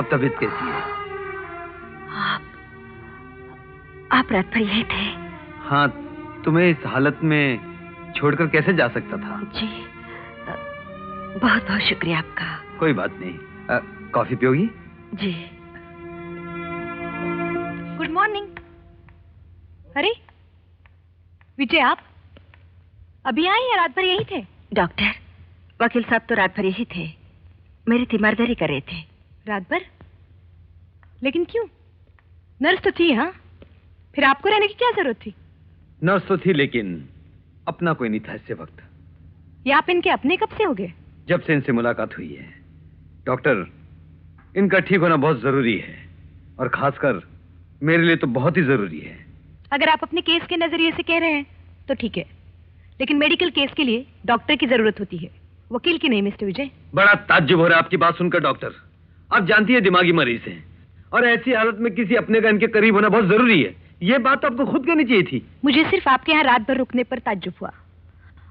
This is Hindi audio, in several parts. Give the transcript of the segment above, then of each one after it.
अब तबीयत कैसी है? आप रात भर यही थे? हाँ, तुम्हें इस हालत में छोड़कर कैसे जा सकता था? जी, बहुत बहुत शुक्रिया आपका। कोई बात नहीं। कॉफी पियोगी? जी। Good morning. अरे विजय, आप अभी आए या रात भर यही थे? डॉक्टर, वकील साहब तो रात भर यही थे, मेरी तीमारदारी कर रहे थे। रात भर? लेकिन क्यों? नर्स तो थी। हाँ, फिर आपको रहने की क्या जरूरत थी? नर्स तो थी, लेकिन अपना कोई नहीं था इससे वक्त। ये आप इनके अपने कब से हो गए? जब से इनसे मुलाकात हुई है। डॉक्टर, इनका ठीक होना बहुत जरूरी है, और खासकर मेरे लिए तो बहुत ही जरूरी है। अगर आप अपने केस के नजरिए से कह रहे हैं तो ठीक है, लेकिन मेडिकल केस के लिए डॉक्टर की जरूरत होती है, वकील की नहीं मिस्टर विजय। बड़ा ताज्जुब हो रहा है आपकी बात सुनकर डॉक्टर। आप जानती है दिमागी मरीज हैं, और ऐसी हालत में किसी अपने का इनके करीब होना बहुत जरूरी है। ये बात तो आपको खुद कहनी चाहिए थी। मुझे सिर्फ आपके यहाँ रात भर रुकने पर ताज्जुब हुआ,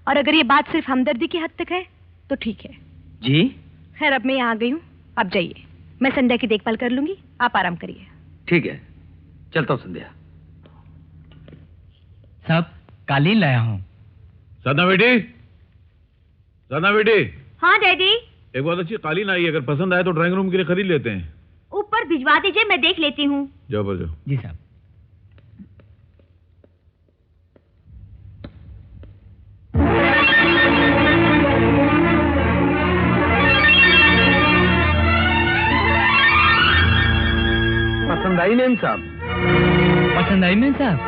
और अगर ये बात सिर्फ हमदर्दी की हद तक है तो ठीक है। जी? खैर, अब मैं यहाँ आ गई हूँ, आप जाइए, मैं संध्या की देखभाल कर लूंगी, आप आराम करिए। ठीक है, चलता हूँ संध्या। साहब, कालीन लाया हूँ। सदना बेटी, सदना बेटी। हाँ डैडी। एक बहुत अच्छी कालीन आई है, अगर पसंद आए तो ड्राइंग रूम के लिए खरीद लेते हैं। ऊपर भिजवा दीजिए, मैं देख लेती हूँ। जाओ पर जाओ। जी साहब। पसंद आई मेम साहब? पसंद आई मेम साहब?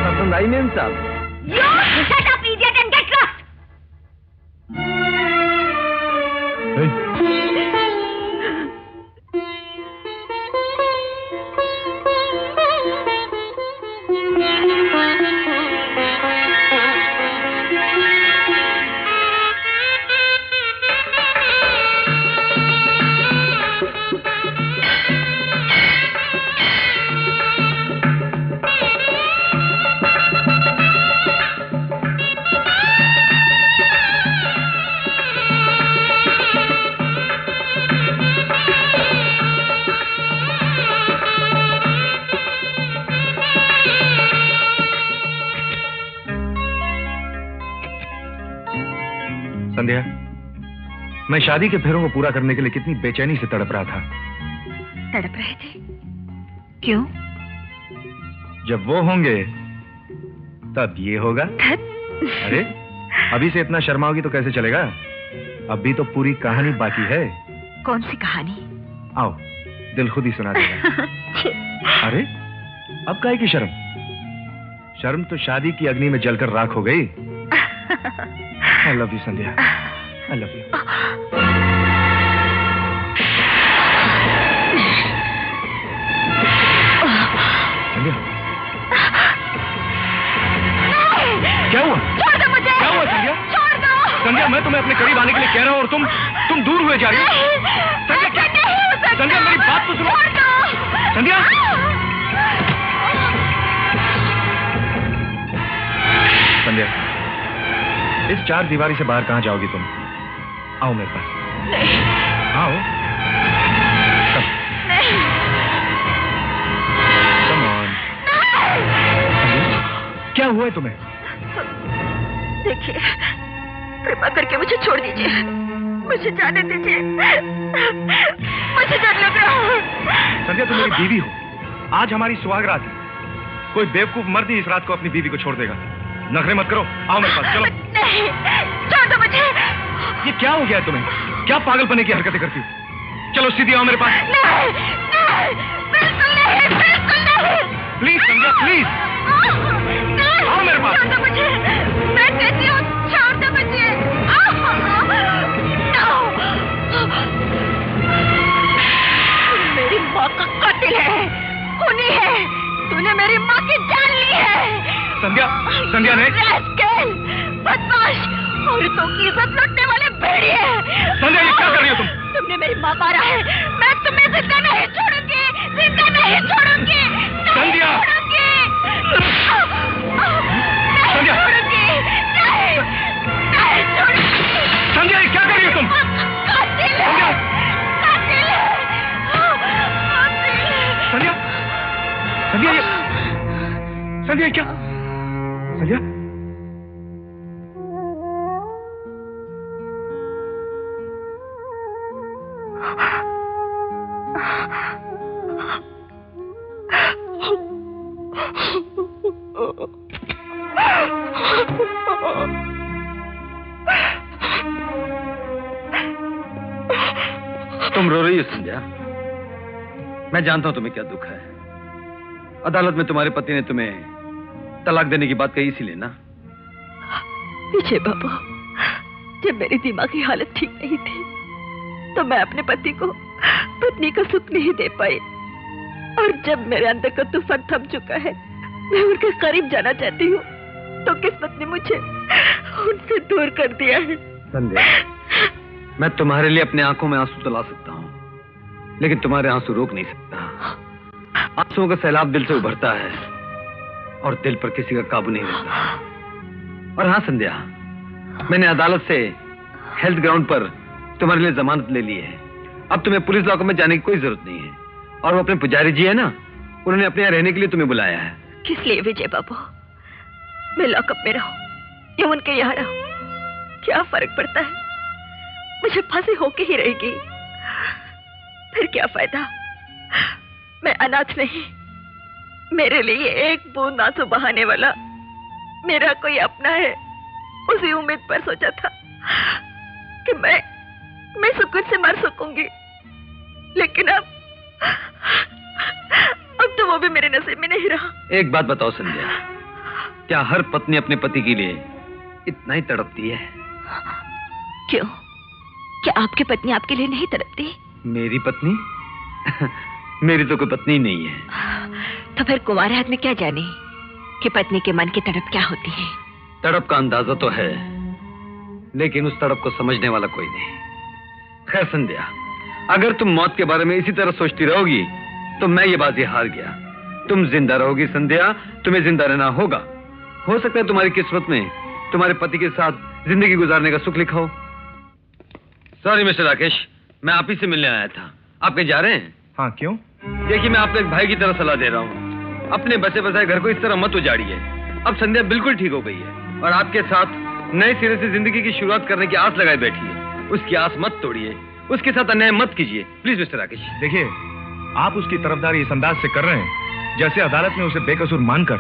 पसंद आई मेम साहब? You shut up, idiot, and get lost! संध्या, मैं शादी के फेरों को पूरा करने के लिए कितनी बेचैनी से तड़प रहा था। तड़प रहे थे? क्यों? जब वो होंगे तब ये होगा। अरे, अभी से इतना शर्माओगी तो कैसे चलेगा? अभी तो पूरी कहानी बाकी है। कौन सी कहानी? आओ, दिल खुद ही सुना देगा। अरे, अब काहे की शर्म? शर्म तो शादी की अग्नि में जलकर राख हो गई। I love you, Sandhya. I love you। संध्या, क्या हुआ? छोड़ दो मुझे। क्या हुआ संध्या? छोड़ दो। संध्या, मैं तुम्हें अपने करीब आने के लिए कह रहा हूँ और तुम दूर हुए जा रही हो। संध्या, क्या? संध्या, मेरी बात तो सुनो। छोड़ दो। संध्या, संध्या, इस चार दीवारी से बाहर कहां जाओगी तुम? आओ मेरे पास। आओ। Come on। क्या हुआ है तुम्हें? देखिए, कृपा करके मुझे छोड़ दीजिए, मुझे जाने दीजिए, मुझे डर लग रहा है। संध्या, तुम मेरी बीवी हो, आज हमारी सुहागरात है। कोई बेवकूफ मर्द ही इस रात को अपनी बीवी को छोड़ देगा। नखरे मत करो, आओ मेरे पास। चलो। नहीं, छोड़ दो मुझे। ये क्या हो गया है तुम्हें? क्या पागलपने की हरकतें करती हो? चलो सीधी आओ मेरे पास। नहीं, नहीं, बिल्कुल नहीं, बिल्कुल नहीं। प्लीज संध्या, प्लीज आओ मेरे पास। छोड़ दो मुझे, मैं कहती हूँ छोड़ दो मुझे। मेरी माँ का कातिल है, खूनी है, तूने मेरी माँ की जान ली है। संध्या, संध्या ने बदमाश, औरतों की इज्जत लूटने वाले भेड़िए। संध्या, ये क्या कर रही हो तुम? तुमने मेरी माँ मारा है, मैं तुम्हें जिंदा नहीं छोड़ूंगी, जिंदा नहीं छोड़ूंगी, संध्या, नहीं छोड़ूंगी, नहीं छोड़ूंगी। संध्या, ये क्या कर रही हो तुम? कातिल है, कातिल है। संध्या ये संध्या क्या संध्या तुम रो रही हो संध्या। मैं जानता हूं तुम्हें क्या दुख है। अदालत में तुम्हारे पति ने तुम्हें तलाक देने की बात कही, इसीलिए ना? विजय बाबू, जब मेरी दिमागी हालत ठीक नहीं थी तो मैं अपने पति को पत्नी का सुख नहीं दे पाई, और जब मेरे अंदर का तूफान थम चुका है, मैं उनके करीब जाना चाहती हूँ, तो किस्मत ने मुझे उनसे दूर कर दिया है। संध्या, मैं तुम्हारे लिए अपने आंखों में आंसू तो ला सकता हूँ, लेकिन तुम्हारे आंसू रोक नहीं सकता। आंसुओं का सैलाब दिल से उभरता है और दिल पर किसी का काबू नहीं रहता। और हाँ संध्या, मैंने अदालत से हेल्थ ग्राउंड पर तुम्हारे लिए जमानत ले ली है। अब तुम्हें पुलिस लॉकअप में जाने की कोई जरूरत नहीं है। और वो अपने पुजारी जी है ना, उन्होंने अपने यहाँ रहने के लिए तुम्हें बुलाया है। किस लिए विजय बाबू? मैं लॉकअप में रहूं या उनके यहाँ रहूं, क्या फर्क पड़ता है? मुझे फांसी होके ही रहेगी। फिर क्या फायदा? मैं अनाथ नहीं, मेरे लिए एक बूंद आंसू बहाने वाला मेरा कोई अपना है। उसी उम्मीद पर सोचा था कि मैं सुकून से मर सकूंगी, लेकिन अब तो वो भी मेरे नसीब में नहीं रहा। एक बात बताओ संध्या, क्या हर पत्नी अपने पति के लिए इतना ही तड़पती है? क्यों? क्या आपकी पत्नी आपके लिए नहीं तड़पती? मेरी पत्नी? मेरी तो कोई पत्नी नहीं है। तो फिर कुंवारे आदमी क्या जाने कि पत्नी के मन की तड़प क्या होती है? तड़प का अंदाजा तो है, लेकिन उस तड़प को समझने वाला कोई नहीं। खैर संध्या, अगर तुम मौत के बारे में इसी तरह सोचती रहोगी तो मैं ये बाजी हार गया। तुम जिंदा रहोगी संध्या, तुम्हें जिंदा रहना होगा। हो सकता है तुम्हारी किस्मत में तुम्हारे पति के साथ जिंदगी गुजारने का सुख लिखा हो। सॉरी मिस्टर राकेश, मैं आप ही से मिलने आया था। आप कहीं जा रहे हैं? हाँ, क्यों? देखिए, मैं आपको एक भाई की तरह सलाह दे रहा हूँ। अपने बसे बसाए घर को इस तरह मत उजाड़िए। अब संध्या बिल्कुल ठीक हो गई है और आपके साथ नए सिरे से जिंदगी की शुरुआत करने की आस लगाए बैठी है। उसकी आस मत तोड़िए, उसके साथ अन्याय मत कीजिए, प्लीज मिस्टर राकेश। देखिए, आप उसकी तरफदारी इस अंदाज से कर रहे हैं जैसे अदालत ने उसे बेकसूर मानकर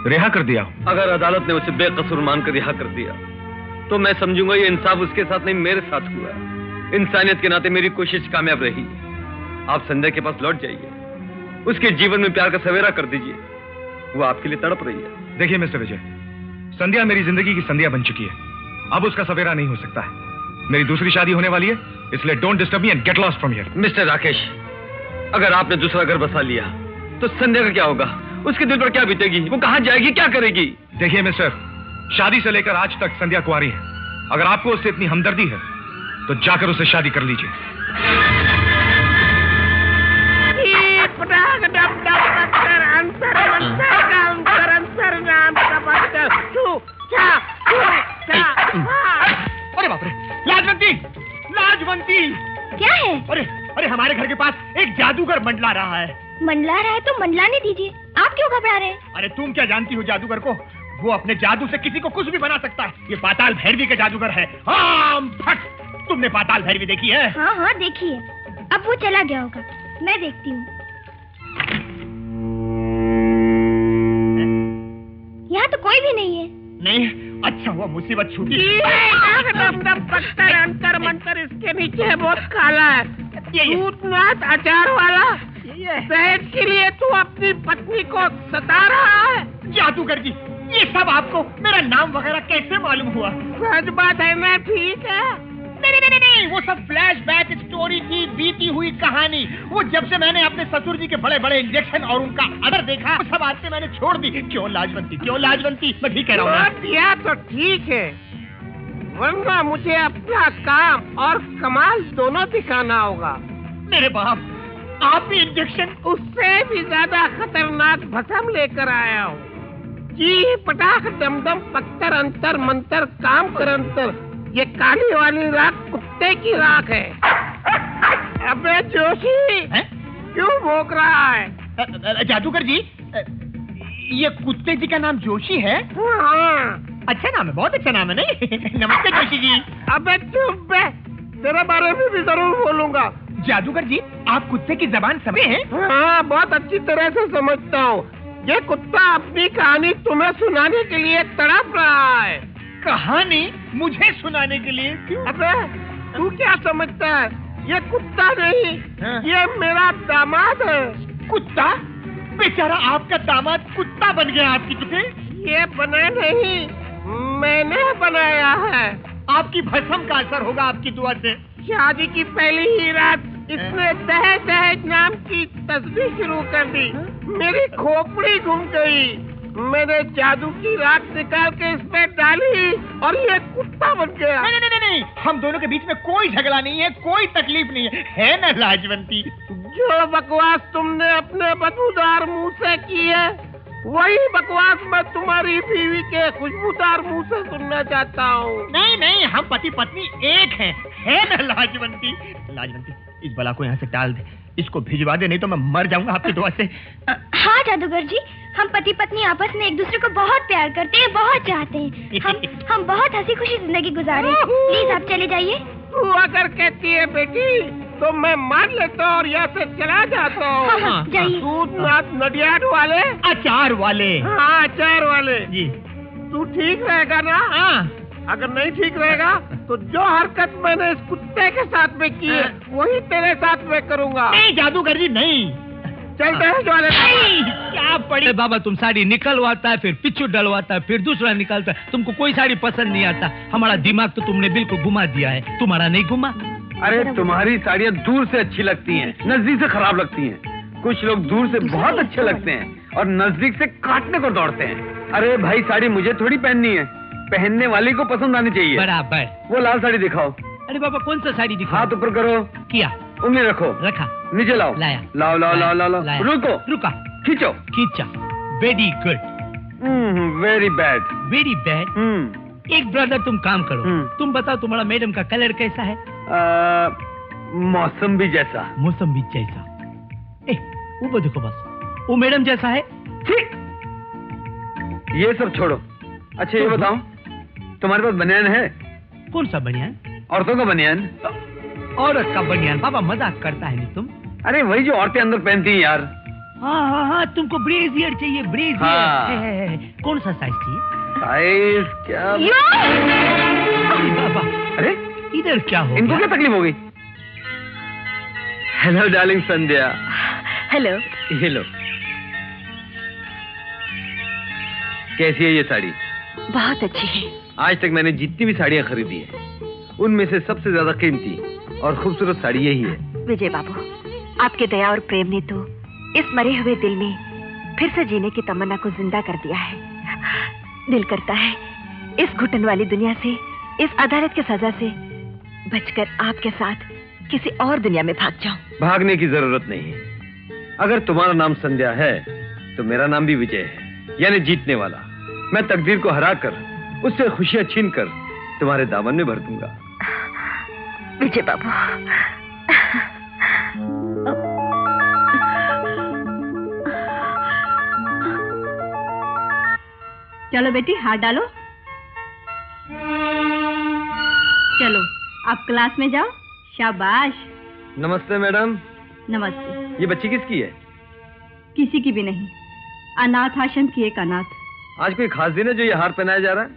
रिहा कर दिया। अगर अदालत ने उसे बेकसूर मानकर रिहा कर दिया तो मैं समझूंगा ये इंसाफ उसके साथ नहीं, मेरे साथ हुआ। इंसानियत के नाते मेरी कोशिश कामयाब रही। आप संध्या के पास लौट जाइए, उसके जीवन में प्यार का सवेरा कर दीजिए। वो आपके लिए तड़प रही है। देखिए मिस्टर विजय, संध्या मेरी जिंदगी की संध्या बन चुकी है। अब उसका सवेरा नहीं हो सकता है। मेरी दूसरी शादी होने वाली है, इसलिए don't disturb me and get lost from here. Mister Rakesh, अगर आपने दूसरा घर बसा लिया तो संध्या का क्या होगा? उसके दिल पर क्या बीतेगी? वो कहां जाएगी, क्या करेगी? देखिए मिस्टर, शादी से लेकर आज तक संध्या कुंवारी है। अगर आपको उससे इतनी हमदर्दी है तो जाकर उससे शादी कर लीजिए। अरे बाप रे, लाजवंती, लाजवंती! क्या है? अरे हमारे घर के पास एक जादूगर मंडला रहा है। मंडला रहा है तो मंडलाने दीजिए। आप क्यों घबरा रहे हैं? अरे तुम क्या जानती हो जादूगर को? वो अपने जादू से किसी को कुछ भी बना सकता है। ये पाताल भैरवी का जादूगर है। हाँ, फट! तुमने पाताल भैरवी देखी है? हाँ, देखिए। अब वो चला गया होगा, मैं देखती हूँ। यहाँ तो कोई भी नहीं है। नहीं? अच्छा हुआ मुसीबत छूटी। अंतर मंतर इसके नीचे है, बहुत काला है। दूधनाथ अचार वाला शहद के लिए तू अपनी पत्नी को सता रहा है। जादूगर जी, ये सब आपको मेरा नाम वगैरह कैसे मालूम हुआ? सच बात है ना? ठीक है। नहीं, वो सब फ्लैशबैक स्टोरी थी, बीती हुई कहानी। वो जब से मैंने अपने ससुर जी के बड़े बड़े इंजेक्शन और उनका अदर देखा, वो सब आते मैंने छोड़ दी। क्यों लाजवंती, क्यों लाजवंती? मैं ठीक कह रहा हूँ। दिया तो ठीक है, वरना मुझे अपना काम और कमाल दोनों दिखाना होगा। मेरे बाप, आप भी इंजेक्शन? उससे भी ज्यादा खतरनाक भस्म लेकर आया हूँ। जी पटाख दमदम पत्थर अंतर मंतर काम कर अंतर। ये काली वाली राख कुत्ते की राख है। अबे जोशी, क्यों भौंक रहा है? जादूगर जी, ये कुत्ते जी का नाम जोशी है? हाँ। अच्छा नाम है, बहुत अच्छा नाम है नहीं? नमस्ते जोशी जी। अबे चुप बे, तेरे बारे में भी जरूर बोलूंगा। जादूगर जी, आप कुत्ते की जबान समझे हैं? हाँ, बहुत अच्छी तरह से समझता हूँ। ये कुत्ता अपनी कहानी तुम्हें सुनाने के लिए तड़प रहा है। कहानी मुझे सुनाने के लिए? क्यों? अबे तू क्या समझता है? ये कुत्ता नहीं, ये मेरा दामाद है। कुत्ता? बेचारा आपका दामाद कुत्ता बन गया आपकी तुझे? ये बना नहीं, मैंने बनाया है। आपकी भस्म का असर होगा आपकी दुआ से। शादी की पहली ही रात इसने दहेज दहेज नाम की तस्वीर शुरू कर दी। मेरी खोपड़ी घूम गई। मैंने जादू की राख निकाल के इसमें डाली और ये कुत्ता बन गया। नहीं नहीं नहीं, हम दोनों के बीच में कोई झगड़ा नहीं है, कोई तकलीफ नहीं है ना लाजवंती? जो बकवास तुमने अपने बदबूदार मुंह से की है, वही बकवास मैं तुम्हारी बीवी के खुशबूदार मुंह से सुनना चाहता हूँ। नहीं नहीं, हम पति पत्नी एक हैं, है ना लाजवंती? लाजवंती, इस बला को यहाँ से टाल दे, इसको भिजवा दे, नहीं तो मैं मर जाऊंगा आपकी दुआ से। हाँ जादूगर जी, हम पति पत्नी आपस में एक दूसरे को बहुत प्यार करते हैं, बहुत चाहते हैं। हम बहुत हंसी खुशी जिंदगी गुजारे। प्लीज आप चले जाइए। तू अगर कहती है बेटी तो मैं मान लेता हूँ और यहाँ से चला जाता हूँ। हाँ, जाइए। दूध नाथ नडियाड वाले, अचार वाले। हाँ अचार वाले जी। तू ठीक रहेगा ना? हाँ। अगर नहीं ठीक रहेगा तो जो हरकत मैंने इस कुत्ते के साथ में की है वही तेरे साथ में करूँगा। नहीं जादूगर जी नहीं। चलते हैं जो वाले। क्या पड़ी? बाबा तुम साड़ी निकलवाता है, फिर पिच्चू डलवाता है, फिर दूसरा निकालता है। तुमको कोई साड़ी पसंद नहीं आता। हमारा दिमाग तो तुमने बिल्कुल घुमा दिया है, तुम्हारा नहीं घुमा। अरे तुम्हारी साड़ियाँ दूर से अच्छी लगती हैं, नजदीक से खराब लगती हैं। कुछ लोग दूर से बहुत अच्छे लगते हैं और नजदीक से काटने को दौड़ते हैं। अरे भाई, साड़ी मुझे थोड़ी पहननी है, पहनने वाले को पसंद आनी चाहिए। बराबर। वो लाल साड़ी दिखाओ। अरे बाबा कौन सा साड़ी दिखाओ? हाथ ऊपर करो। किया। उंगली रखो। रखा। नीचे लाओ। लाया। लाओ लाओ लाओ लाओ लाओ। रुको। रुका। खींचो। खींचा। Very good. Very bad. Very bad. एक ब्रदर तुम काम करो, तुम बताओ तुम्हारा मैडम का कलर कैसा है? मौसम भी जैसा। मौसम भी जैसा। वो देखो बस, वो मैडम जैसा है। ठीक, ये सब छोड़ो। अच्छा ये बताओ, तुम्हारे पास बनियान है? कौन सा बनियान? औरतों का बनियान। औरत का बनियान? बाबा मजाक करता है नहीं तुम? अरे वही जो औरतें अंदर पहनती हैं यार। हाँ हाँ हाँ, तुमको ब्रेजियर चाहिए, ब्रेजियर। हाँ। कौन सा साइज चाहिए? साइज क्या? अरे बाबा, अरे इधर क्या हो इनको क्या तकलीफ हो गई? हेलो डार्लिंग संध्या। हेलो। ये लो। कैसी है ये साड़ी? बहुत अच्छी है। आज तक मैंने जितनी भी साड़ियाँ खरीदी है उनमें से सबसे ज्यादा कीमती और खूबसूरत साड़ी यही है। विजय बाबू, आपके दया और प्रेम ने तो इस मरे हुए दिल में फिर से जीने की तमन्ना को जिंदा कर दिया है। दिल करता है इस घुटन वाली दुनिया से, इस अदालत की सजा से बचकर आपके साथ किसी और दुनिया में भाग जाऊं। भागने की जरूरत नहीं है। अगर तुम्हारा नाम संध्या है तो मेरा नाम भी विजय है, यानी जीतने वाला। मैं तकदीर को हराकर उससे खुशियां छीनकर तुम्हारे दामन में भर दूंगा। विजय बाबू, चलो बेटी हाथ डालो। चलो आप क्लास में जाओ। शाबाश। नमस्ते मैडम। नमस्ते। ये बच्ची किसकी है? किसी की भी नहीं, अनाथ आश्रम की एक अनाथ। आज कोई खास दिन है जो ये हार पहनाया जा रहा है?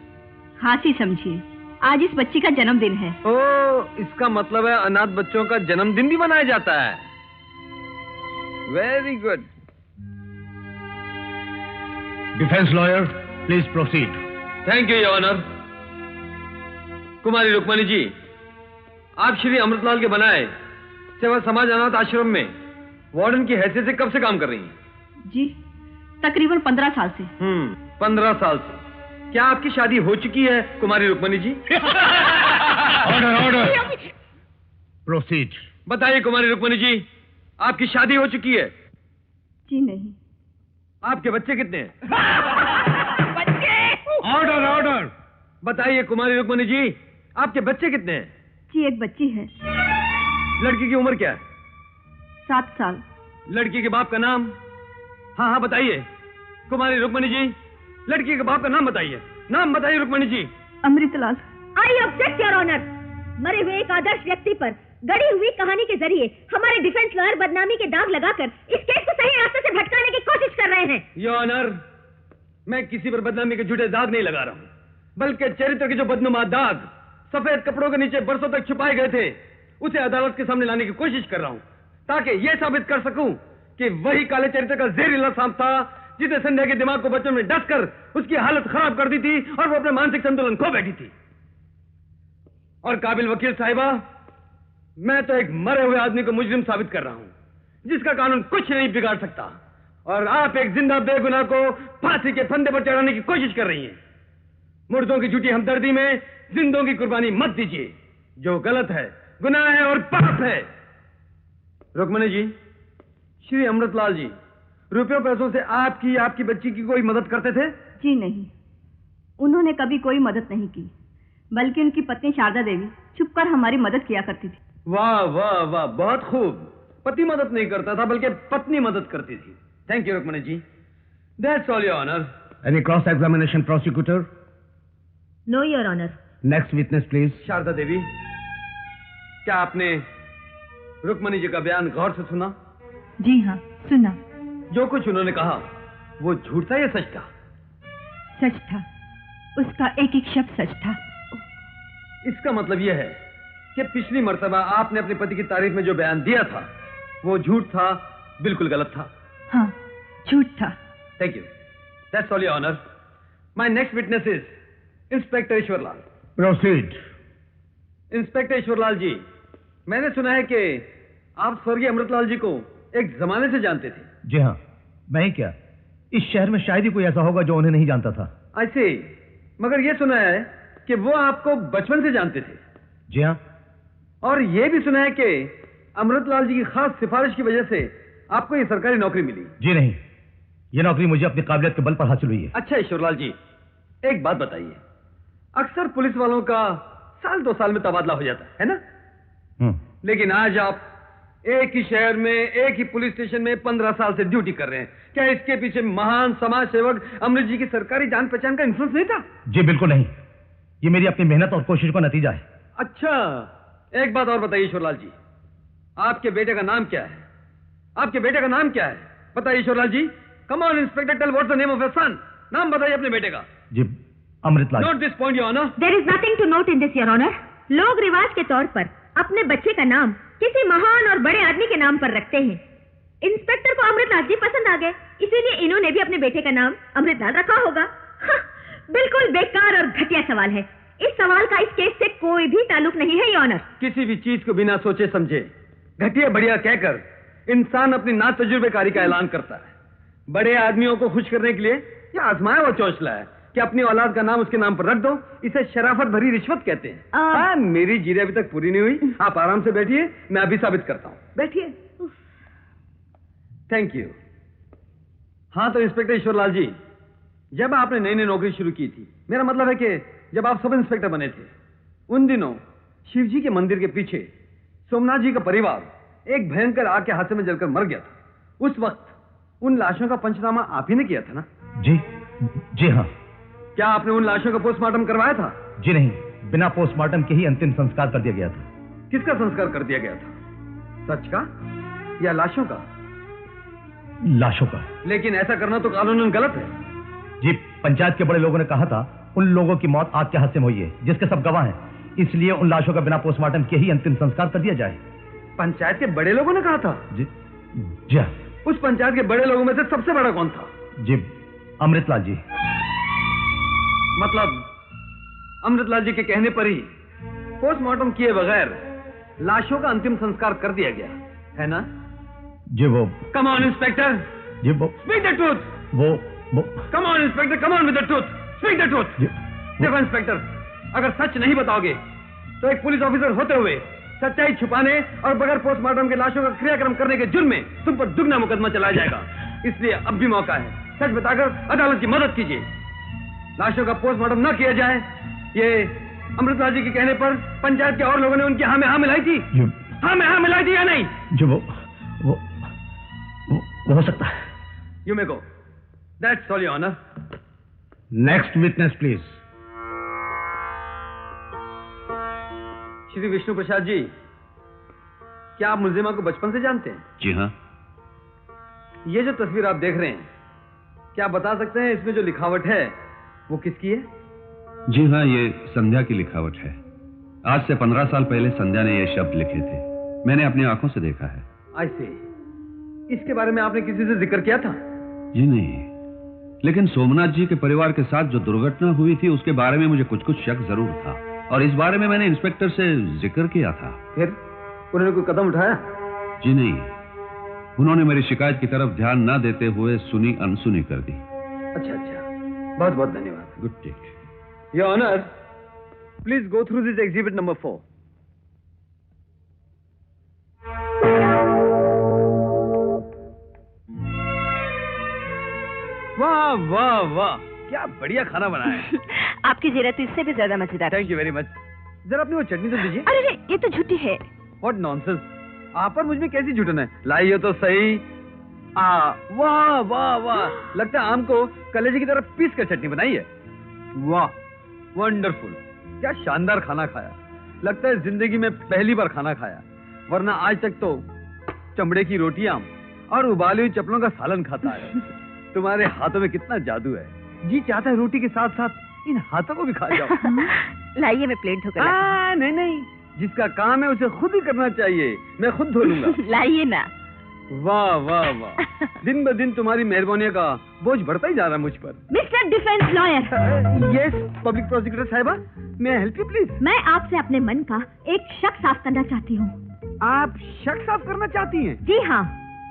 हाँ ही समझिए, आज इस बच्ची का जन्मदिन है। ओह, इसका मतलब है अनाथ बच्चों का जन्मदिन भी मनाया जाता है। Very good. Defence lawyer please proceed. Thank you your honour. Kumari Rukmini ji, आप श्री अमृतलाल के बनाए सेवा समाज अनाथ आश्रम में वार्डन की हैसियत से कब से काम कर रही हैं? जी तकरीबन 15 साल से। 15 साल से। क्या आपकी शादी हो चुकी है Kumari Rukmini ji? Order order. Proceed. बताइए कुमारी रुक्मणी जी, आपकी शादी हो चुकी है? जी नहीं। आपके बच्चे कितने हैं? Order order. बताइए कुमारी रुक्मणी जी, आपके बच्चे कितने हैं? जी एक बच्ची है। लड़की की उम्र क्या है? 7 साल। लड़की के बाप का नाम? हाँ हाँ बताइए। कुमारी रुक्मणी जी, लड़की के बाप का नाम बताइए, नाम बताइए Rukmini ji. Amritlal. I object your honour. मरे हुए एक आदर्श व्यक्ति पर गढ़ी हुई कहानी के जरिए हमारे डिफेंस लॉयर बदनामी के दाग लगाकर इस केस को सही रास्ते से भटकाने की कोशिश कर रहे हैं। योर ऑनर, मैं किसी पर बदनामी के झूठे दाग नहीं लगा रहा हूं, बल्कि चरित्र के जो बदनुमा दाग सफेद कपड़ों के नीचे बरसों तक छुपाए गए थे, उसे अदालत के सामने लाने की कोशिश कर रहा हूं, ताकि यह साबित कर सकूं कि वही काले चरित्र का जहरीला सांप था जिसे संध्या के दिमाग को बच्चों में डसकर उसकी हालत खराब कर दी थी और वो अपने मानसिक संतुलन खो बैठी थी। और काबिल वकील साहिबा, मैं तो एक मरे हुए आदमी को मुजरिम साबित कर रहा हूं, जिसका कानून कुछ नहीं बिगाड़ सकता, और आप एक जिंदा बेगुनाह को फांसी के फंदे पर चढ़ाने की कोशिश कर रही हैं। मुर्दों की झूठी हमदर्दी में जिंदों की कुर्बानी मत दीजिए, जो गलत है, गुनाह है और पाप है। रुक्मणी जी, श्री अमृतलाल जी रुपयों पैसों से आपकी बच्ची की कोई मदद करते थे? जी नहीं, उन्होंने कभी कोई मदद नहीं की, बल्कि उनकी पत्नी शारदा देवी छुपकर हमारी मदद किया करती थी। वाह वाह वाह, बहुत खूब। पति मदद नहीं करता था, बल्कि पत्नी मदद करती थी। Thank you Rukmini ji. That's all your honour. Any cross examination prosecutor? No your honour. Next witness please. Sharda Devi, क्या आपने रुक्मणी जी का बयान गौर से सुना? जी हाँ, सुना। जो कुछ उन्होंने कहा वो झूठ था या सच था? सच था, उसका एक एक शब्द सच था। इसका मतलब यह है कि पिछली मर्तबा आपने अपने पति की तारीफ में जो बयान दिया था वो झूठ था, बिल्कुल गलत था। हाँ, झूठ था। Thank you. That's all your honour. My next witness is inspector Ishwarlal. Proceed. Inspector Ishwarlal ji, मैंने सुना है कि आप स्वर्गीय अमृतलाल जी को एक जमाने से जानते थे। जी हाँ, मैं ही क्या, इस शहर में शायद ही कोई ऐसा होगा जो उन्हें नहीं जानता था। ऐसे, मगर यह सुना है कि वो आपको बचपन से जानते थे। जी हाँ। और यह भी सुना है कि अमृतलाल जी की खास सिफारिश की वजह से आपको ये सरकारी नौकरी मिली। जी नहीं, ये नौकरी मुझे अपनी काबिलियत के बल पर हासिल हुई है। अच्छा ईश्वरलाल जी, एक बात बताइए, अक्सर पुलिस वालों का साल 2 साल में तबादला हो जाता है ना? लेकिन आज आप एक ही शहर में एक ही पुलिस स्टेशन में 15 साल से ड्यूटी कर रहे हैं। क्या इसके पीछे महान समाज सेवक अमृत जी की सरकारी जान पहचान का इंफ्लुएंस नहीं था? जी बिल्कुल नहीं, ये मेरी अपनी मेहनत और कोशिश का नतीजा है। अच्छा, एक बात और बताइए ईश्वरलाल जी, आपके बेटे का नाम क्या है? आपके बेटे का नाम क्या है? बताइए Ishwarlal ji. Come on inspector, tell what's the name of your son. नाम बताइए अपने बेटे का। जी Amritlal. Note this point your honour. There is nothing to note in this your honour. लोग रिवाज के तौर पर अपने बच्चे का नाम किसी महान और बड़े आदमी के नाम पर रखते हैं। इंस्पेक्टर को अमृतलाल जी पसंद आ गए, इसीलिए इन्होंने भी अपने बेटे का नाम अमृतलाल रखा होगा। बिल्कुल बेकार और घटिया सवाल है। इस सवाल का इस केस से कोई भी ताल्लुक नहीं है, योर ऑनर। किसी भी चीज को बिना सोचे समझे घटिया बढ़िया कहकर इंसान अपनी ना तजुर्बेकारी का ऐलान करता है। बड़े आदमियों को खुश करने के लिए यह आजमाया हुआ चौंचला है कि अपनी औलाद का नाम उसके नाम पर रख दो। इसे शराफत भरी रिश्वत कहते हैं। हाँ, मेरी जीरे अभी तक पूरी नहीं हुई। आप आराम से बैठिए, मैं अभी साबित करता हूं। बैठिए। Thank you. हाँ तो इंस्पेक्टर ईश्वरलाल जी, जब आपने नई नई नौकरी शुरू की थी, मेरा मतलब है कि जब आप सब इंस्पेक्टर बने थे, उन दिनों शिवजी के मंदिर के पीछे सोमनाथ जी का परिवार एक भयंकर आग के हादसे में जलकर मर गया था। उस वक्त उन लाशों का पंचनामा आप ही ने किया था ना? जी हाँ। क्या आपने उन लाशों का पोस्टमार्टम करवाया था? जी नहीं, बिना पोस्टमार्टम के ही अंतिम संस्कार कर दिया गया था। किसका संस्कार कर दिया गया था, सच का या लाशों का? लाशों का। लेकिन ऐसा करना तो कानूनन गलत है। जी, पंचायत के बड़े लोगों ने कहा था उन लोगों की मौत आग के हादसे में हुई है, जिसके सब गवाह हैं, इसलिए उन लाशों का बिना पोस्टमार्टम के ही अंतिम संस्कार कर दिया जाए। पंचायत के बड़े लोगों ने कहा था? जी हाँ। उस पंचायत के बड़े लोगों में से सबसे बड़ा कौन था? जी अमृतलाल जी। मतलब अमृतलाल जी के कहने पर ही पोस्टमार्टम किए बगैर लाशों का अंतिम संस्कार कर दिया गया है ना? जी वो। Come on inspector. जी वो। Speak the truth. वो। Come on inspector, come on with the truth. Speak the truth. देखो इंस्पेक्टर, अगर सच नहीं बताओगे तो एक पुलिस ऑफिसर होते हुए सच्चाई छुपाने और बगैर पोस्टमार्टम के लाशों का क्रियाक्रम करने के जुर्म में तुम पर दुगना मुकदमा चलाया जाएगा। इसलिए अब भी मौका है, सच बताकर अदालत की मदद कीजिए। लाशों का पोस्टमार्टम न किया जाए, ये अमृतलाल जी के कहने पर पंचायत के और लोगों ने उनकी हाँ में हाँ मिलाई थी। हाँ में हाँ मिलाई थी या नहीं? जो वो हो सकता है। You may go. That's all, Your Honor. Next witness, please. Shri Vishnu Prasad ji, क्या आप मुलजिमा को बचपन से जानते हैं? जी हाँ। ये जो तस्वीर आप देख रहे हैं, क्या आप बता सकते हैं इसमें जो लिखावट है वो किसकी है? जी हाँ, ये संध्या की लिखावट है। आज से 15 साल पहले संध्या ने ये शब्द लिखे थे। मैंने अपनी आंखों से देखा है। आई सी। इसके बारे में आपने किसी से जिक्र किया था? जी नहीं, लेकिन सोमनाथ जी के परिवार के साथ जो दुर्घटना हुई थी उसके बारे में मुझे कुछ कुछ शक जरूर था, और इस बारे में मैंने इंस्पेक्टर से जिक्र किया था। फिर उन्होंने कोई कदम उठाया? जी नहीं, उन्होंने मेरी शिकायत की तरफ ध्यान न देते हुए सुनी अनसुनी कर दी। अच्छा अच्छा, बहुत बहुत धन्यवाद। Good take. Your honour, please go through this exhibit number 4। वाह वाह वाह, क्या बढ़िया खाना बनाया है। आपकी जीरा तो इससे भी ज्यादा मजेदार। Thank you very much. जरा अपनी वो चटनी तो दीजिए। अरे रे, ये तो झूठी है। व्हाट नॉनसेंस, आप पर मुझ में कैसी झूठन है? लाइए तो सही। वाह वाह वाह, लगता है आम को कलेजे की तरह पीस कर चटनी बनाई है। वाह, वंडरफुल, क्या शानदार खाना खाया। लगता है जिंदगी में पहली बार खाना खाया, वरना आज तक तो चमड़े की रोटियां और उबाली हुई चप्पलों का सालन खाता है। तुम्हारे हाथों में कितना जादू है, जी चाहता है रोटी के साथ साथ इन हाथों को भी खा जाओ। लाइए, मैं प्लेट धोकर। नहीं नहीं, जिसका काम है उसे खुद ही करना चाहिए, मैं खुद धो लूंगा। लाइए ना। वाह वाह वाह, दिन ब दिन तुम्हारी मेहरबानियों का बोझ बढ़ता ही जा रहा है मुझ पर। Mister defence lawyer. Yes public prosecutor साहिबा, मैं हेल्प यू प्लीज। मैं आपसे अपने मन का एक शक साफ करना चाहती हूँ। आप शक साफ करना चाहती हैं? जी हाँ।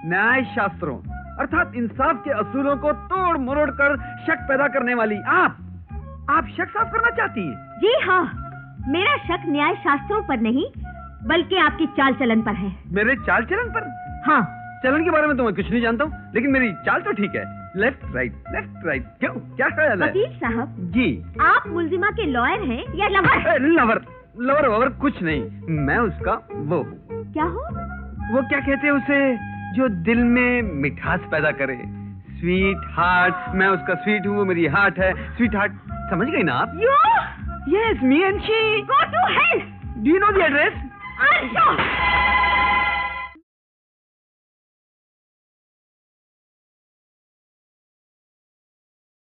न्याय शास्त्रों अर्थात इंसाफ के असूलों को तोड़ मरोड़ कर शक पैदा करने वाली आप शक साफ करना चाहती हैं? जी हाँ, मेरा शक न्याय शास्त्रों पर नहीं बल्कि आपकी चाल चलन पर है। मेरे चाल चलन पर? हाँ। चलन के बारे में तो मैं कुछ नहीं जानता हूँ, लेकिन मेरी चाल तो ठीक है। लेफ्ट राइट, क्यों, क्या ख्याल है? वकील साहब जी, आप मुलजिमा के लॉयर हैं या लवर? लवर ववर कुछ नहीं, मैं उसका वो हूँ। क्या हो? वो क्या कहते हैं उसे, जो दिल में मिठास पैदा करे, स्वीट हार्ट। मैं उसका स्वीट हूँ, वो मेरी हार्ट है। स्वीट हार्ट, समझ गई ना आप? You? Yes, me and she. Go to hell. Do you know the address? Arsha!